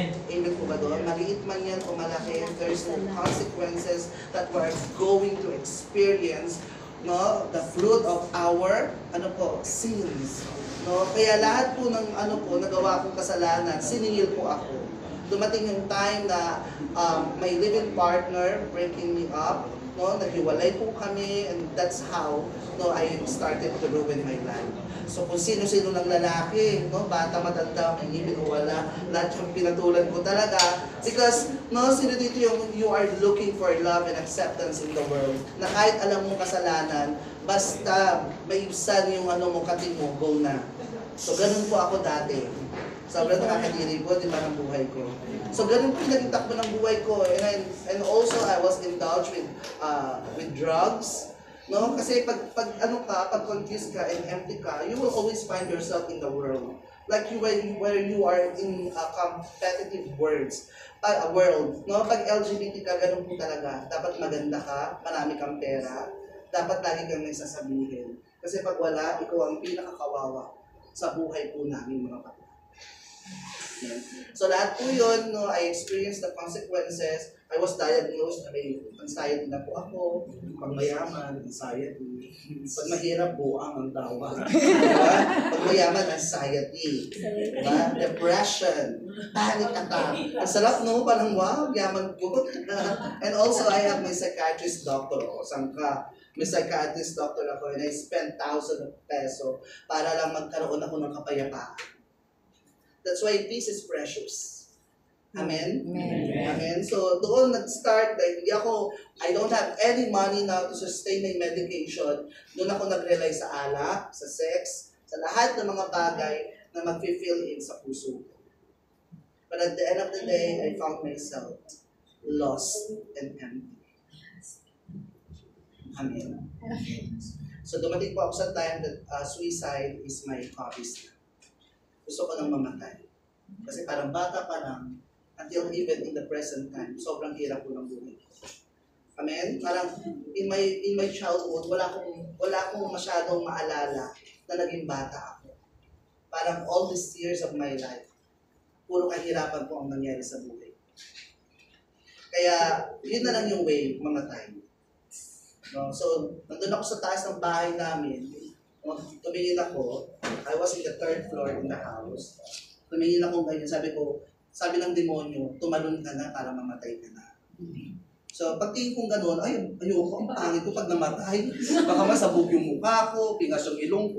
Amen po ba doon? Maliit man yan o malaki, there's no consequences that we're going to experience, no, the fruit of our sins, no. Kaya lahat po ng nagawa kong kasalanan, siningil po ako. Dumating yung time na my living partner breaking me up, no, naghiwalay po kami, and that's how, no, I started to ruin my life. So kung sino-sino ng lalaki, no, bata, matanda, may ngipin o wala, lahat yung pinatulan ko talaga. Because, no, sino dito yung you are looking for love and acceptance in the world, na kahit alam mo kasalanan, basta may ibsan yung mo, kating mo, go na. So ganun po ako dati. Sobrang nakakadiri po, di ba, ng buhay ko. So ganun po yung naging takbo ng buhay ko. And also, I was indulged with drugs. No, kasi pag confused ka and empty ka, you will always find yourself in the world. Like where you are in a competitive world. No, pag LGBT ka, ganun po talaga. Dapat maganda ka, marami kang pera, dapat lagi kang may sasabihin. Kasi pag wala, ikaw ang pinakakawawa sa buhay po namin, mga kapatid. So lahat po yun, no, I experienced the consequences. I was diagnosed na may anxiety na po ako. Pag mayaman, anxiety. Pag mahirap, buang ang tawa. Diba? Pag mayaman, anxiety. Diba? Depression. Panic attack. Ang sarap, no? Parang wow, yaman po. And also, I have my psychiatrist doctor. Saan ka? May psychiatrist doctor ako and I spent thousands of pesos para lang magkaroon ako ng kapayapaan. That's why peace is precious. Amen? Amen? Amen. So, doon nag-start, like, I don't have any money now to sustain my medication. Doon ako nag-rely sa alak, sa sex, sa lahat ng mga bagay na mag-fill in sa puso. But at the end of the day, I found myself lost and empty. Amen. So, dumating po ako sa time that suicide is my hobbies. Gusto ko nang mamatay. Kasi parang bata pa lang, until even in the present time, sobrang hirap po ng buhay. Amen? Parang in my childhood, wala akong masyadong maalala na naging bata ako. Parang all these years of my life, puro kahirapan po ang nangyari sa buhay. Kaya, yun na lang yung way, mamatay. No? So, nandun ako sa taas ng bahay namin, tumingin ako, I was in the 3rd floor in the house. Tumingin ako ganyan, sabi ng demonyo, tumalon ka na para mamatay ka na. So, pagtingin kong gano'n, ayoko, ang pangit ko pag namatay. Baka masabog yung mukha ko, pingas yung ilong ko.